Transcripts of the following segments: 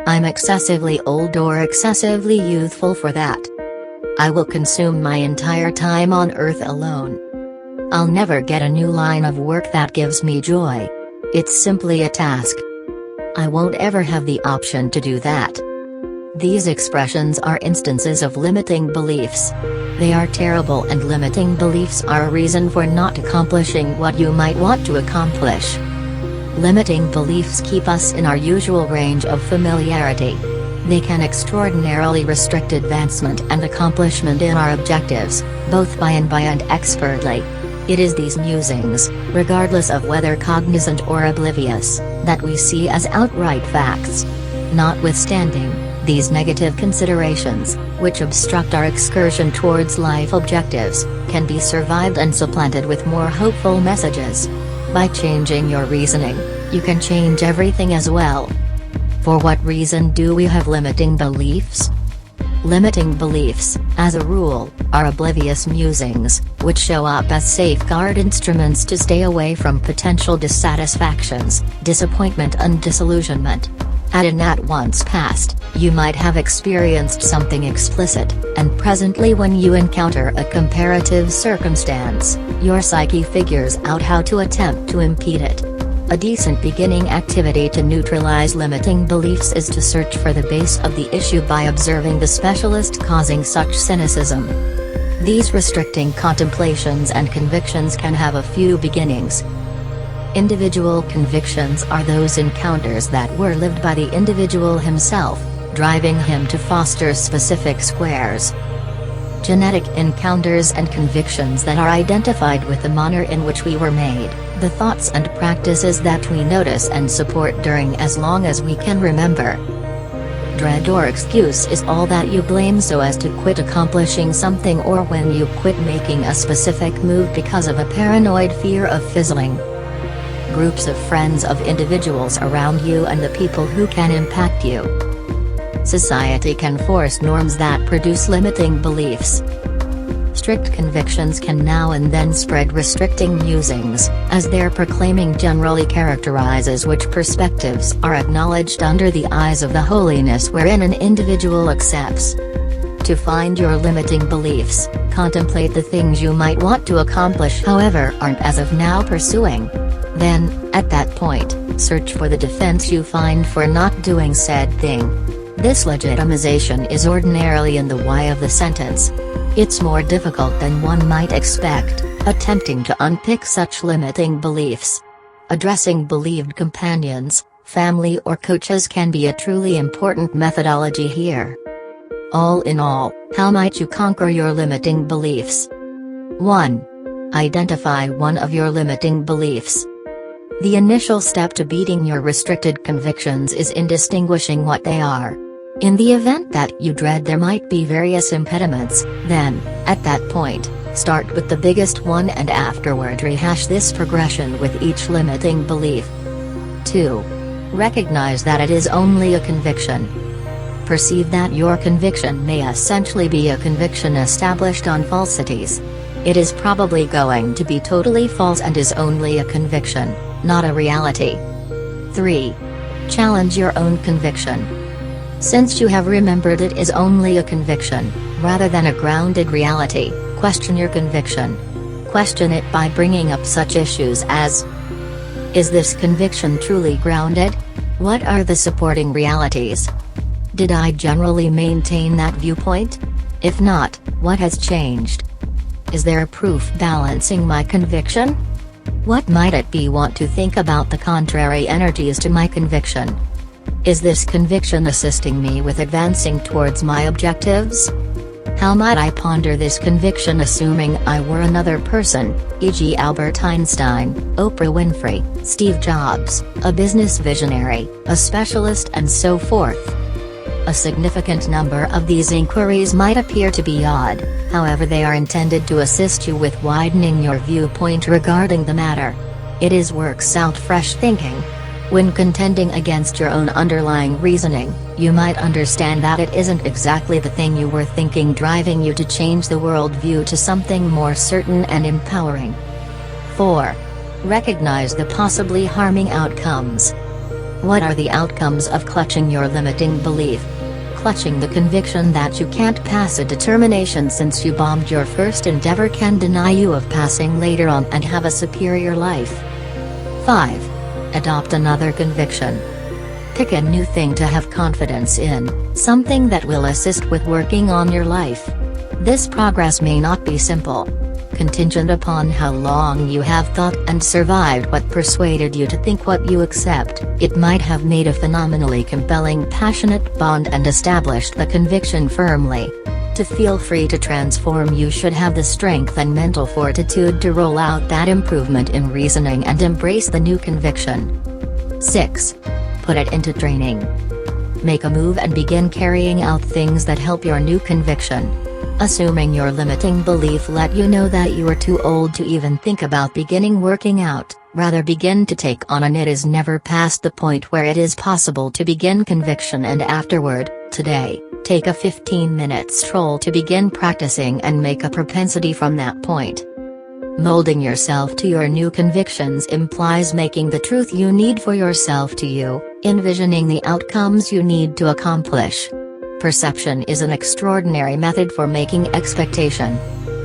I'm excessively old or excessively youthful for that. I will consume my entire time on Earth alone. I'll never get a new line of work that gives me joy. It's simply a task. I won't ever have the option to do that. These expressions are instances of limiting beliefs. They are terrible, and limiting beliefs are a reason for not accomplishing what you might want to accomplish. Limiting beliefs keep us in our usual range of familiarity. They can extraordinarily restrict advancement and accomplishment in our objectives, both by and expertly. It is these musings, regardless of whether cognizant or oblivious, that we see as outright facts. Notwithstanding these negative considerations, which obstruct our excursion towards life objectives, can be survived and supplanted with more hopeful messages. By changing your reasoning, you can change everything as well. For what reason do we have limiting beliefs? Limiting beliefs, as a rule, are oblivious musings, which show up as safeguard instruments to stay away from potential dissatisfactions, disappointment and disillusionment. At an at-once past, you might have experienced something explicit, and presently when you encounter a comparative circumstance, your psyche figures out how to attempt to impede it. A decent beginning activity to neutralize limiting beliefs is to search for the base of the issue by observing the specialist causing such cynicism. These restricting contemplations and convictions can have a few beginnings. Individual convictions are those encounters that were lived by the individual himself, driving him to foster specific squares. Genetic encounters and convictions that are identified with the manner in which we were made, the thoughts and practices that we notice and support during as long as we can remember. Dread or excuse is all that you blame so as to quit accomplishing something, or when you quit making a specific move because of a paranoid fear of fizzling. Groups of friends of individuals around you and the people who can impact you. Society can force norms that produce limiting beliefs. Strict convictions can now and then spread restricting musings, as their proclaiming generally characterizes which perspectives are acknowledged under the eyes of the holiness wherein an individual accepts. To find your limiting beliefs, contemplate the things you might want to accomplish however aren't as of now pursuing. Then, at that point, search for the defense you find for not doing said thing. This legitimization is ordinarily in the why of the sentence. It's more difficult than one might expect, attempting to unpick such limiting beliefs. Addressing believed companions, family or coaches can be a truly important methodology here. All in all, how might you conquer your limiting beliefs? 1. Identify one of your limiting beliefs. The initial step to beating your restricted convictions is in distinguishing what they are. In the event that you dread there might be various impediments, then, at that point, start with the biggest one and afterward rehash this progression with each limiting belief. 2. Recognize that it is only a conviction. Perceive that your conviction may essentially be a conviction established on falsities. It is probably going to be totally false and is only a conviction, not a reality. 3. Challenge your own conviction. Since you have remembered it is only a conviction, rather than a grounded reality, question your conviction. Question it by bringing up such issues as: is this conviction truly grounded? What are the supporting realities? Did I generally maintain that viewpoint? If not, what has changed? Is there proof balancing my conviction? What might it be want to think about the contrary energies to my conviction? Is this conviction assisting me with advancing towards my objectives? How might I ponder this conviction assuming I were another person, e.g. Albert Einstein, Oprah Winfrey, Steve Jobs, a business visionary, a specialist and so forth? A significant number of these inquiries might appear to be odd, however they are intended to assist you with widening your viewpoint regarding the matter. It is works out fresh thinking. When contending against your own underlying reasoning, you might understand that it isn't exactly the thing you were thinking driving you to change the worldview to something more certain and empowering. 4. Recognize the possibly harming outcomes. What are the outcomes of clutching your limiting belief? Clutching the conviction that you can't pass a determination since you bombed your first endeavor can deny you of passing later on and have a superior life. 5. Adopt another conviction. Pick a new thing to have confidence in, something that will assist with working on your life. This progress may not be simple. Contingent upon how long you have thought and survived what persuaded you to think what you accept, it might have made a phenomenally compelling passionate bond and established the conviction firmly. To feel free to transform, you should have the strength and mental fortitude to roll out that improvement in reasoning and embrace the new conviction. 6. Put it into training. Make a move and begin carrying out things that help your new conviction. Assuming your limiting belief let you know that you are too old to even think about beginning working out, rather begin to take on an it is never past the point where it is possible to begin conviction, and afterward, today, take a 15-minute stroll to begin practicing and make a propensity from that point. Molding yourself to your new convictions implies making the truth you need for yourself to you, envisioning the outcomes you need to accomplish. Perception is an extraordinary method for making expectation.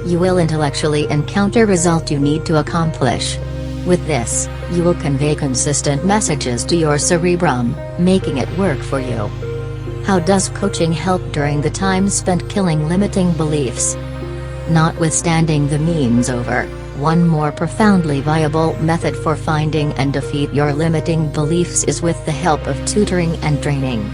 You will intellectually encounter result you need to accomplish. With this, you will convey consistent messages to your cerebrum, making it work for you. How does coaching help during the time spent killing limiting beliefs? Notwithstanding the means over, one more profoundly viable method for finding and defeat your limiting beliefs is with the help of tutoring and training.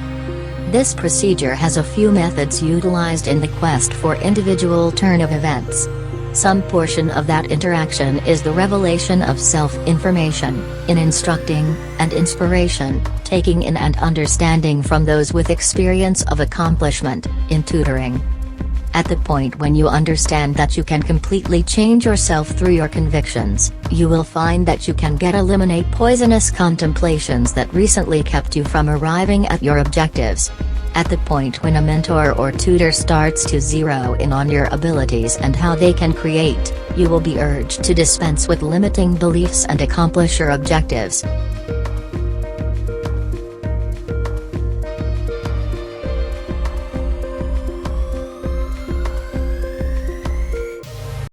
This procedure has a few methods utilized in the quest for individual turn of events. Some portion of that interaction is the revelation of self-information, in instructing, and inspiration, taking in and understanding from those with experience of accomplishment, in tutoring. At the point when you understand that you can completely change yourself through your convictions, you will find that you can eliminate poisonous contemplations that recently kept you from arriving at your objectives. At the point when a mentor or tutor starts to zero in on your abilities and how they can create, you will be urged to dispense with limiting beliefs and accomplish your objectives.